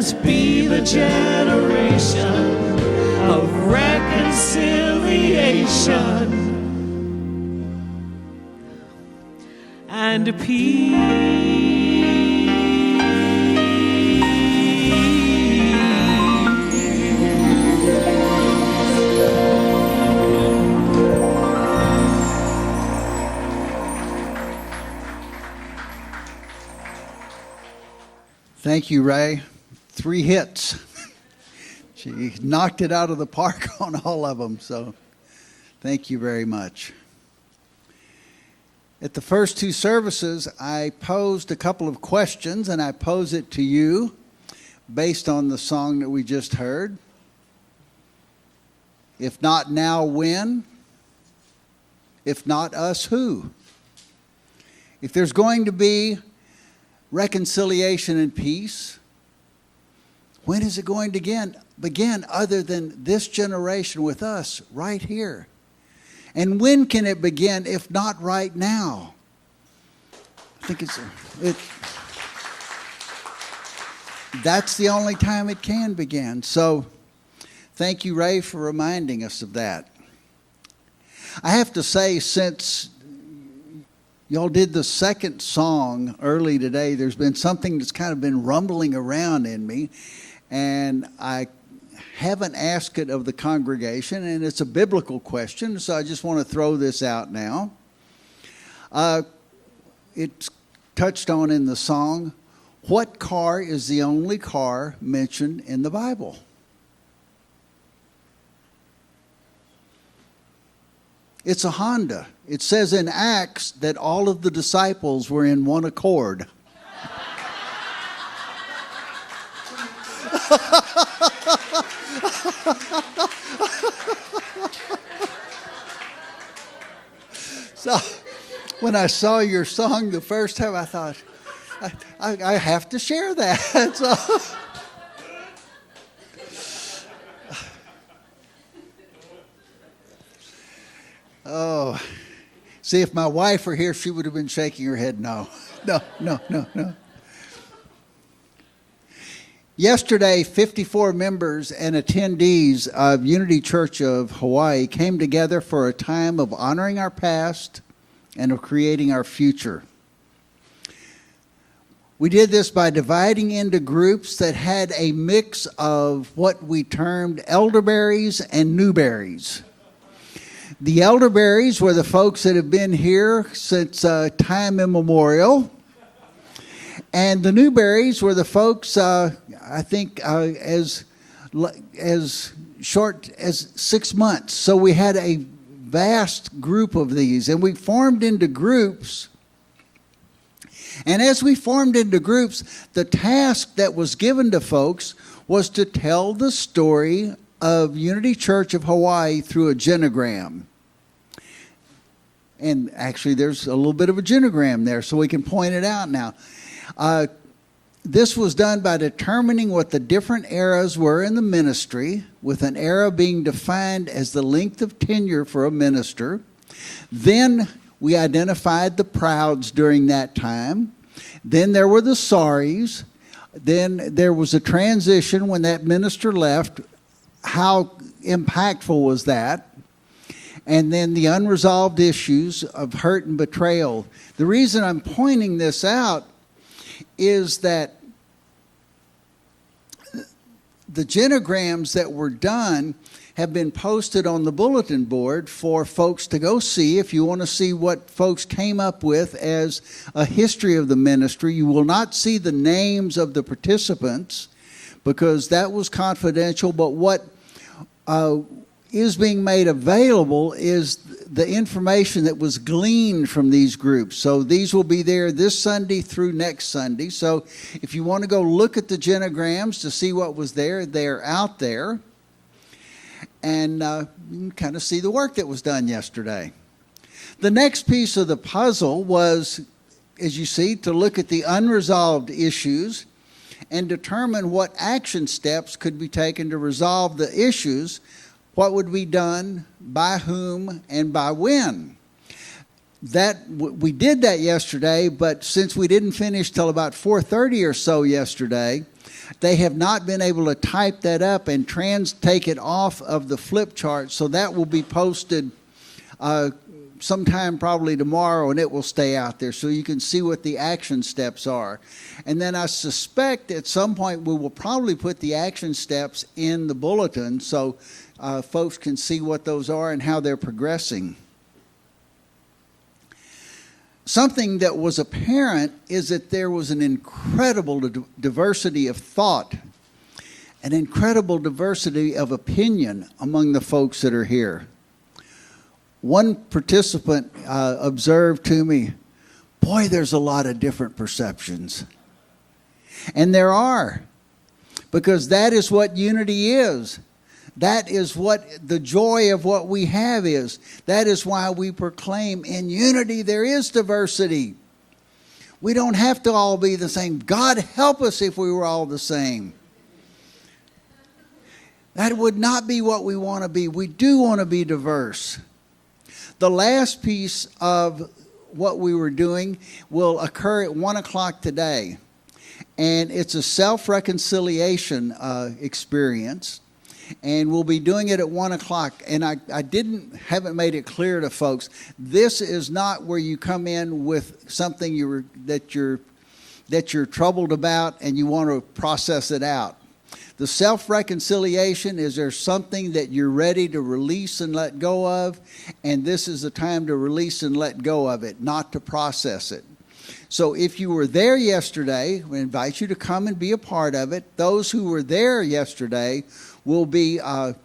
us be the generation of reconciliation and peace. Thank you, Ray. 3 hits. She knocked it out of the park on all of them, so thank you very much. At the first 2 services, I posed a couple of questions, and I pose it to you based on the song that we just heard. If not now, when? If not us, who? If there's going to be reconciliation and peace, when is it going to begin other than this generation with us right here? And when can it begin if not right now? I think that's the only time it can begin. So thank you, Ray, for reminding us of that. I have to say, since y'all did the second song early today, there's been something that's kind of been rumbling around in me, and I haven't asked it of the congregation, and it's a biblical question, so I just want to throw this out now. It's touched on in the song. What car is the only car mentioned in the Bible? It's a Honda. It says in Acts that all of the disciples were in one accord. So when I saw your song the first time, I thought, I have to share that. So, oh, see, if my wife were here, she would have been shaking her head no. No. Yesterday, 54 members and attendees of Unity Church of Hawaii came together for a time of honoring our past and of creating our future. We did this by dividing into groups that had a mix of what we termed elderberries and newberries. The elderberries were the folks that have been here since time immemorial. And the newberries were the folks, I think, as short as 6 months. So we had a vast group of these, and we formed into groups. And as we formed into groups, the task that was given to folks was to tell the story of Unity Church of Hawaii through a genogram. And actually, there's a little bit of a genogram there, so we can point it out now. This was done by determining what the different eras were in the ministry, with an era being defined as the length of tenure for a minister. Then we identified the prouds during that time. Then there were the sorries. Then there was a transition when that minister left. How impactful was that? And then the unresolved issues of hurt and betrayal. The reason I'm pointing this out is that the genograms that were done have been posted on the bulletin board for folks to go see. If you want to see what folks came up with as a history of the ministry, you will not see the names of the participants because that was confidential, but what is being made available is the information that was gleaned from these groups. So these will be there this Sunday through next Sunday. So if you want to go look at the genograms to see what was there, they're out there. And you can kind of see the work that was done yesterday. The next piece of the puzzle was, as you see, to look at the unresolved issues and determine what action steps could be taken to resolve the issues. What would be done, by whom, and by when? We did that yesterday, but since we didn't finish till about 4:30 or so yesterday, They have not been able to type that up and take it off of the flip chart, so that will be posted sometime probably tomorrow, and it will stay out there so you can see what the action steps are. And then I suspect at some point we will probably put the action steps in the bulletin so folks can see what those are and how they're progressing. Something that was apparent is that there was an incredible diversity of thought, an incredible diversity of opinion among the folks that are here. One participant observed to me, boy, there's a lot of different perceptions. And there are, because that is what unity is. That is what the joy of what we have is. That is why we proclaim in unity there is diversity. We don't have to all be the same. God help us if we were all the same. That would not be what we want to be. We do want to be diverse. The last piece of what we were doing will occur at 1 o'clock today. And it's a self-reconciliation experience. And we'll be doing it at 1 o'clock. And I haven't made it clear to folks, this is not where you come in with something that you're troubled about and you want to process it out. The self-reconciliation is there something that you're ready to release and let go of, and this is the time to release and let go of it, not to process it. So if you were there yesterday, we invite you to come and be a part of it. Those who were there yesterday will be kind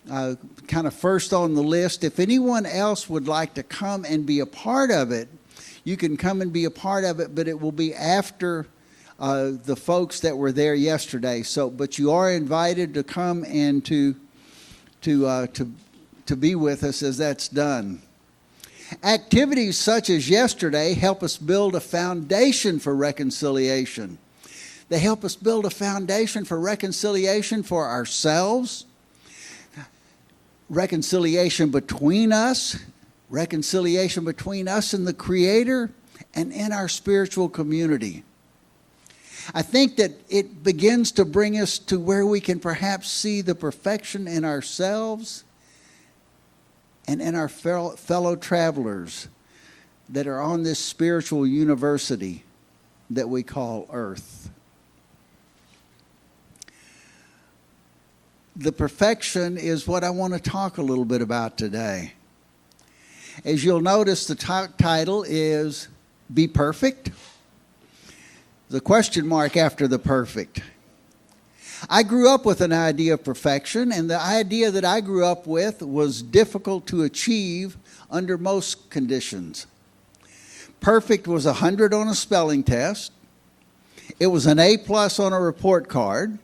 of first on the list. If anyone else would like to come and be a part of it, you can come and be a part of it, but it will be after the folks that were there yesterday. But you are invited to come and to be with us as that's done. Activities such as yesterday help us build a foundation for reconciliation. They help us build a foundation for reconciliation for ourselves, reconciliation between us and the Creator, and in our spiritual community. I think that it begins to bring us to where we can perhaps see the perfection in ourselves and in our fellow travelers that are on this spiritual university that we call Earth. The perfection is what I want to talk a little bit about today. As you'll notice, the title is Be Perfect. The question mark after the perfect. I grew up with an idea of perfection, and the idea that I grew up with was difficult to achieve under most conditions. Perfect was 100 on a spelling test. It was an A+ on a report card.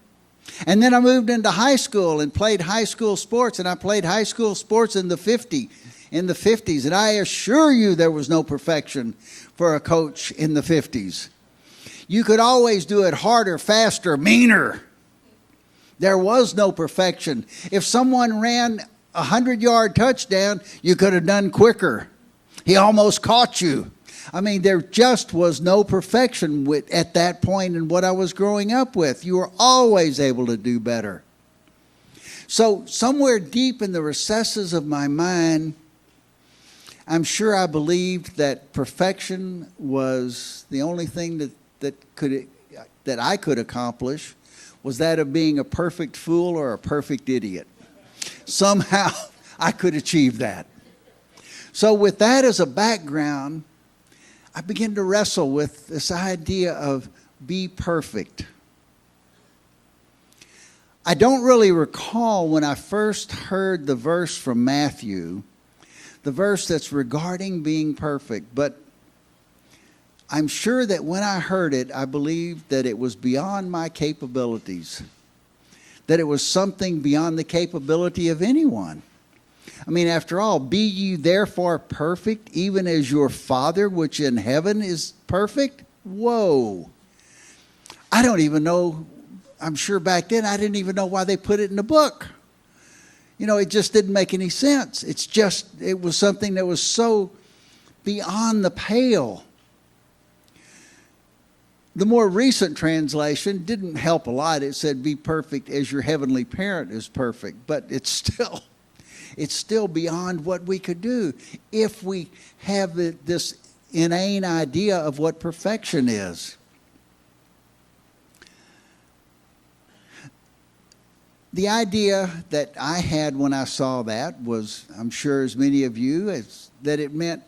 And then I moved into high school and played high school sports, and I played high school sports in the 50s, and I assure you there was no perfection for a coach in the 50s. You could always do it harder, faster, meaner. There was no perfection. If someone ran a 100-yard touchdown, you could have done quicker. He almost caught you. I mean, there just was no perfection at that point in what I was growing up with. You were always able to do better. So somewhere deep in the recesses of my mind, I'm sure I believed that perfection was the only thing that I could accomplish, was that of being a perfect fool or a perfect idiot. Somehow I could achieve that. So with that as a background, I began to wrestle with this idea of be perfect. I don't really recall when I first heard the verse from Matthew, the verse that's regarding being perfect, but I'm sure that when I heard it, I believed that it was beyond my capabilities, that it was something beyond the capability of anyone. I mean, after all, be ye therefore perfect, even as your Father which in heaven is perfect? Whoa. I don't even know, I'm sure back then I didn't even know why they put it in the book. You know, it just didn't make any sense. It was something that was so beyond the pale. The more recent translation didn't help a lot. It said, be perfect as your heavenly parent is perfect. But it's still beyond what we could do if we have this inane idea of what perfection is. The idea that I had when I saw that was, I'm sure as many of you, that it meant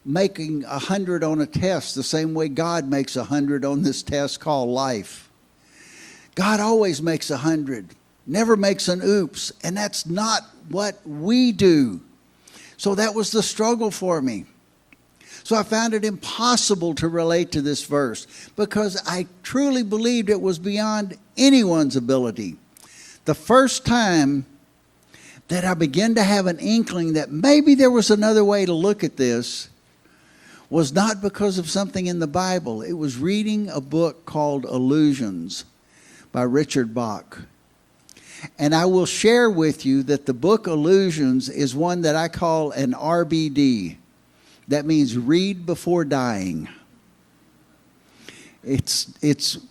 making 100 on a test the same way God makes 100 on this test called life. God always makes 100, never makes an oops, and that's not what we do. So that was the struggle for me. So I found it impossible to relate to this verse because I truly believed it was beyond anyone's ability. The first time that I began to have an inkling that maybe there was another way to look at this was not because of something in the Bible. It was reading a book called Illusions by Richard Bach. And I will share with you that the book Illusions is one that I call an RBD. That means read before dying. It's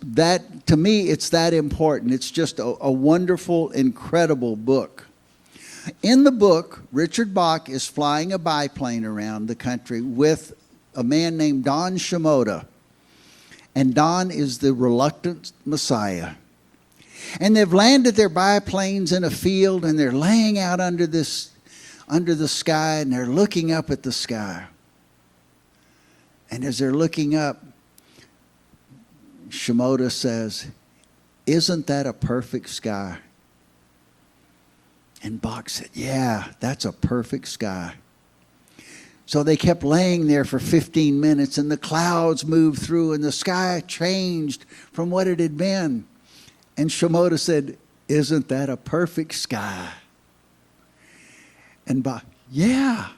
that, to me, it's that important. It's just a wonderful, incredible book. In the book, Richard Bach is flying a biplane around the country with a man named Don Shimoda. And Don is the reluctant Messiah. And they've landed their biplanes in a field and they're laying out under the sky and they're looking up at the sky. And as they're looking up, Shimoda says, "Isn't that a perfect sky?" And Bach said, "Yeah, that's a perfect sky." So they kept laying there for 15 minutes and the clouds moved through and the sky changed from what it had been. And Shimoda said, "Isn't that a perfect sky?" And Bach, "Yeah,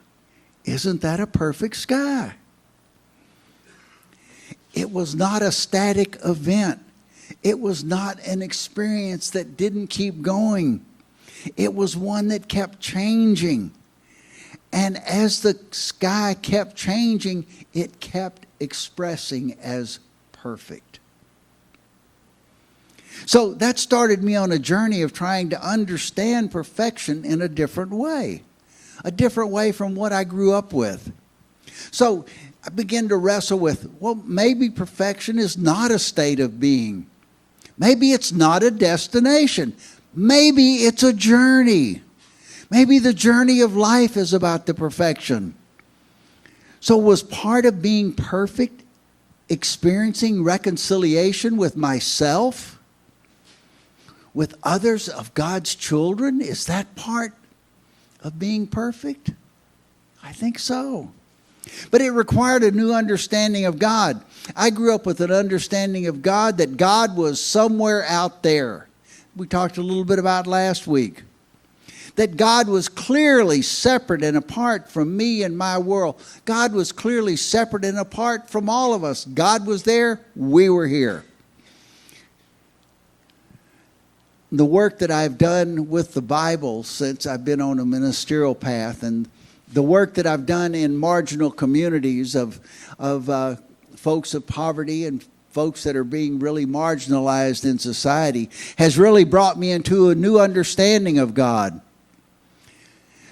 isn't that a perfect sky?" It was not a static event. It was not an experience that didn't keep going. It was one that kept changing. And as the sky kept changing, it kept expressing as perfect. So that started me on a journey of trying to understand perfection in a different way from what I grew up with. So I began to wrestle with, well, maybe perfection is not a state of being. Maybe it's not a destination. Maybe it's a journey. Maybe the journey of life is about the perfection. So was part of being perfect experiencing reconciliation with myself, with others of God's children? Is that part of being perfect? I think so. But it required a new understanding of God. I grew up with an understanding of God that God was somewhere out there. We talked a little bit about last week. That God was clearly separate and apart from me and my world. God was clearly separate and apart from all of us. God was there, we were here. The work that I've done with the Bible since I've been on a ministerial path, and the work that I've done in marginal communities of folks of poverty and folks that are being really marginalized in society, has really brought me into a new understanding of God.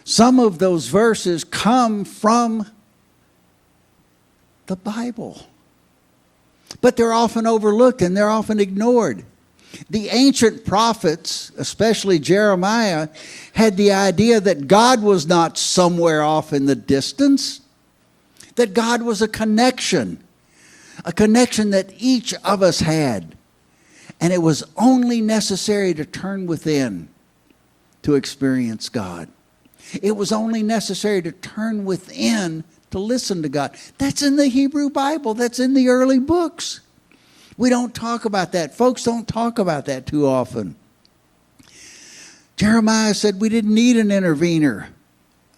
Some of those verses come from the Bible, but they're often overlooked and they're often ignored. The ancient prophets, especially Jeremiah, had the idea that God was not somewhere off in the distance, that God was a connection that each of us had. And it was only necessary to turn within to experience God. It was only necessary to turn within to listen to God. That's in the Hebrew Bible. That's in the early books. We don't talk about that. Folks don't talk about that too often. Jeremiah said we didn't need an intervener,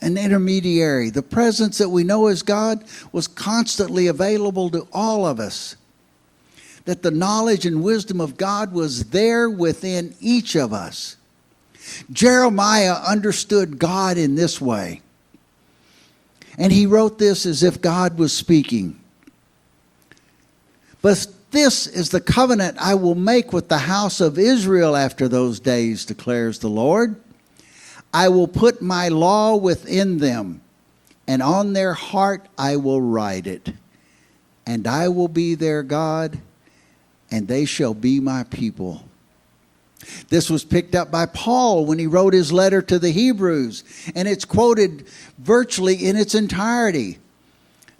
an intermediary. The presence that we know as God was constantly available to all of us. That the knowledge and wisdom of God was there within each of us. Jeremiah understood God in this way. And he wrote this as if God was speaking. But This is the covenant I will make with the house of Israel after those days, declares the Lord. I will put my law within them, and on their heart I will write it. And I will be their God, and they shall be my people. This was picked up by Paul when he wrote his letter to the Hebrews, and it's quoted virtually in its entirety.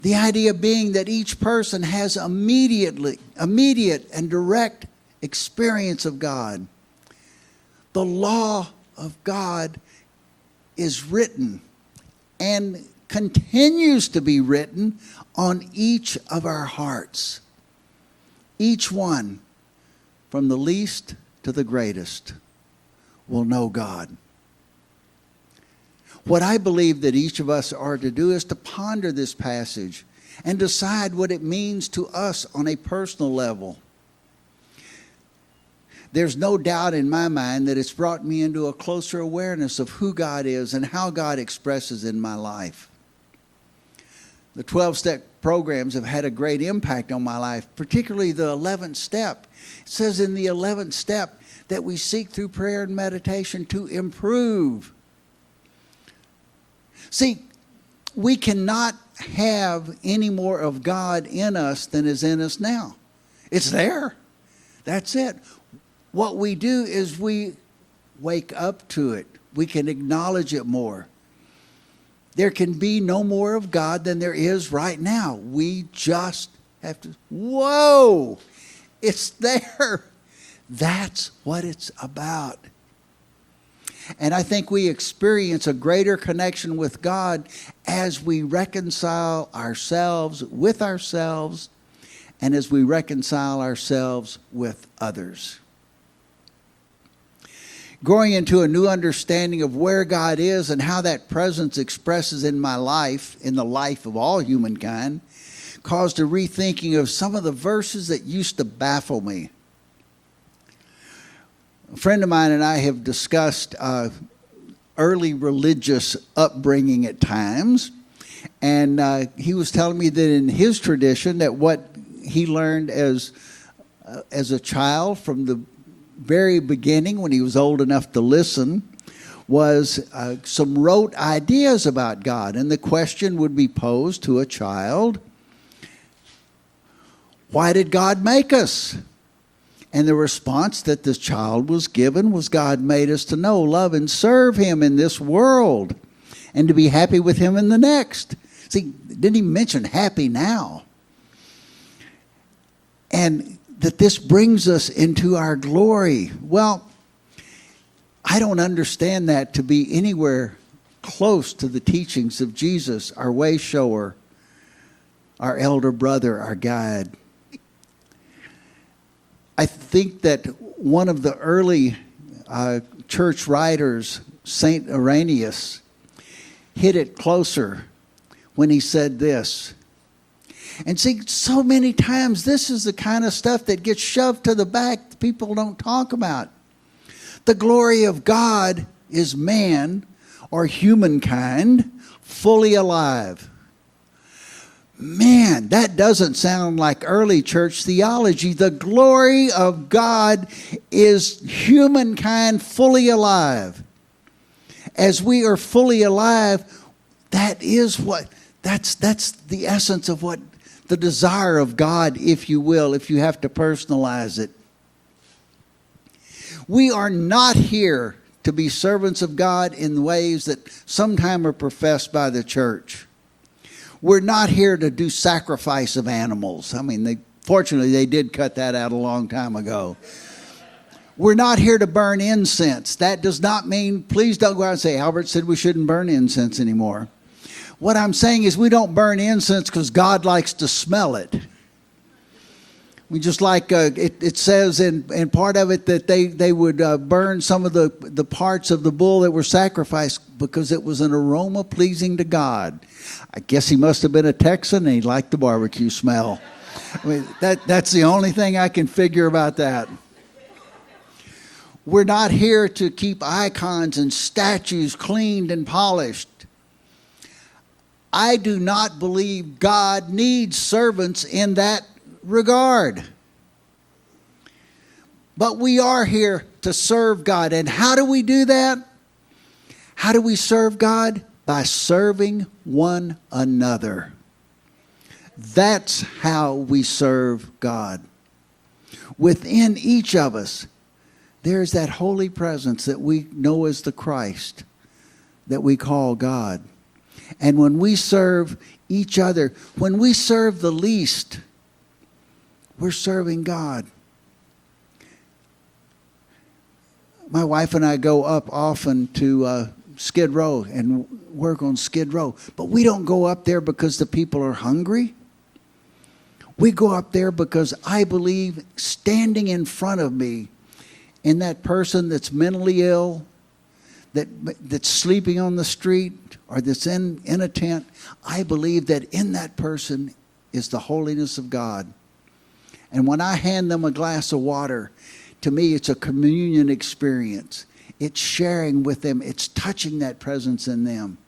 The idea being that each person has immediate and direct experience of God. The law of God is written and continues to be written on each of our hearts. Each one, from the least to the greatest, will know God. What I believe that each of us are to do is to ponder this passage and decide what it means to us on a personal level. There's no doubt in my mind that it's brought me into a closer awareness of who God is and how God expresses in my life. The 12-step programs have had a great impact on my life, particularly the 11th step. It says in the 11th step that we seek through prayer and meditation to improve. See, we cannot have any more of God in us than is in us now. It's there. That's it. What we do is we wake up to it. We can acknowledge it more. There can be no more of God than there is right now. We just have to, whoa, it's there. That's what it's about. And I think we experience a greater connection with God as we reconcile ourselves with ourselves and as we reconcile ourselves with others. Growing into a new understanding of where God is and how that presence expresses in my life, in the life of all humankind, caused a rethinking of some of the verses that used to baffle me. A friend of mine and I have discussed early religious upbringing at times, and he was telling me that in his tradition that what he learned as a child from the very beginning, when he was old enough to listen, was some rote ideas about God. And the question would be posed to a child, why did God make us? And the response that this child was given was, God made us to know, love, and serve Him in this world and to be happy with Him in the next. See, didn't even mention happy now. And that this brings us into our glory. Well, I don't understand that to be anywhere close to the teachings of Jesus, our way shower, our elder brother, our guide. I think that one of the early church writers, St. Irenaeus, hit it closer when he said this. And see, so many times this is the kind of stuff that gets shoved to the back that people don't talk about. The glory of God is man, or humankind, fully alive. Man, that doesn't sound like early church theology. The glory of God is humankind fully alive. As we are fully alive, that's the essence of what the desire of God, if you will, if you have to personalize it. We are not here to be servants of God in ways that sometimes are professed by the church. We're not here to do sacrifice of animals. I mean, fortunately, they did cut that out a long time ago. We're not here to burn incense. That does not mean, please don't go out and say, Albert said we shouldn't burn incense anymore. What I'm saying is we don't burn incense because God likes to smell it. We just like, it says in part of it that they would burn some of the parts of the bull that were sacrificed because it was an aroma pleasing to God. I guess he must have been a Texan and he liked the barbecue smell. I mean, that's the only thing I can figure about that. We're not here to keep icons and statues cleaned and polished. I do not believe God needs servants in that regard. But we are here to serve God. And how do we do that? How do we serve God? By serving one another. That's how we serve God. Within each of us, there's that holy presence that we know as the Christ, that we call God. And when we serve each other, when we serve the least, we're serving God. My wife and I go up often to Skid Row and work on Skid Row. But we don't go up there because the people are hungry. We go up there because I believe standing in front of me in that person that's mentally ill, that's sleeping on the street, or that's in a tent, I believe that in that person is the holiness of God. And when I hand them a glass of water, to me it's a communion experience. It's sharing with them. It's touching that presence in them.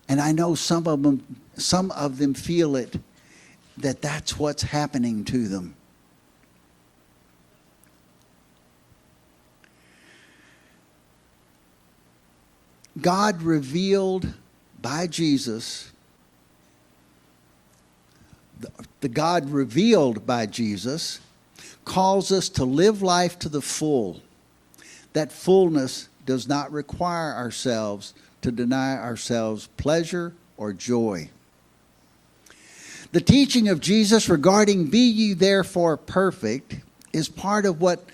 And I know some of them feel it, that's what's happening to them. God revealed by Jesus, the God revealed by Jesus, calls us to live life to the full. That fullness does not require ourselves to deny ourselves pleasure or joy. The teaching of Jesus regarding "be ye therefore perfect" is part of what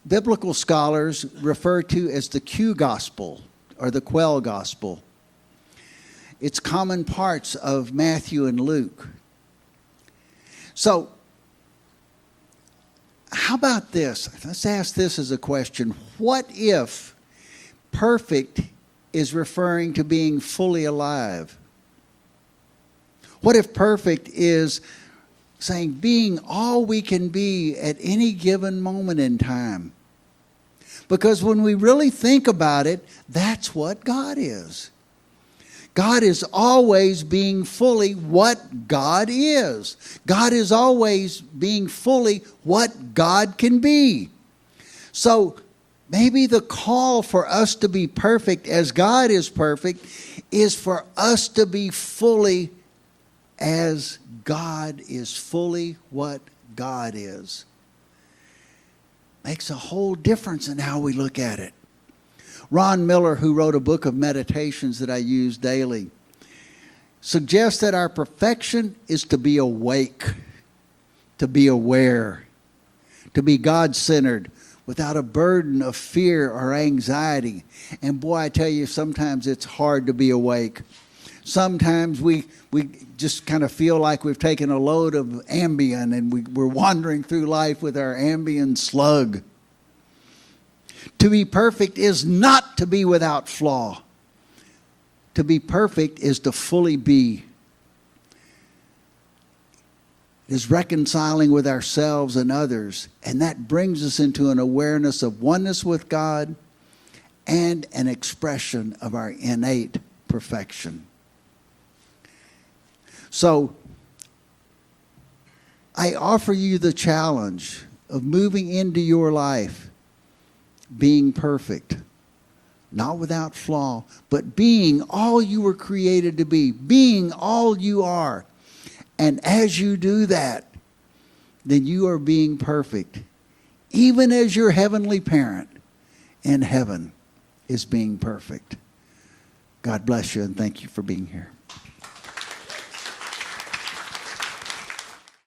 biblical scholars refer to as the Q gospel or the Quell gospel. It's common parts of Matthew and Luke. So, how about this? Let's ask this as a question. What if perfect is referring to being fully alive? What if perfect is saying being all we can be at any given moment in time? Because when we really think about it, that's what God is. God is always being fully what God is. God is always being fully what God can be. So maybe the call for us to be perfect as God is perfect is for us to be fully as God is fully what God is. Makes a whole difference in how we look at it. Ron Miller, who wrote a book of meditations that I use daily, suggests that our perfection is to be awake, to be aware, to be God-centered, without a burden of fear or anxiety. And boy, I tell you, sometimes it's hard to be awake. Sometimes we just kind of feel like we've taken a load of Ambien and we're wandering through life with our Ambien slug. To be perfect is not to be without flaw. To be perfect is to fully be. It is reconciling with ourselves and others, and that brings us into an awareness of oneness with God and an expression of our innate perfection. So, I offer you the challenge of moving into your life being perfect, not without flaw, but being all you were created to be, being all you are. And as you do that, then you are being perfect, even as your heavenly parent in heaven is being perfect. God bless you, and thank you for being here.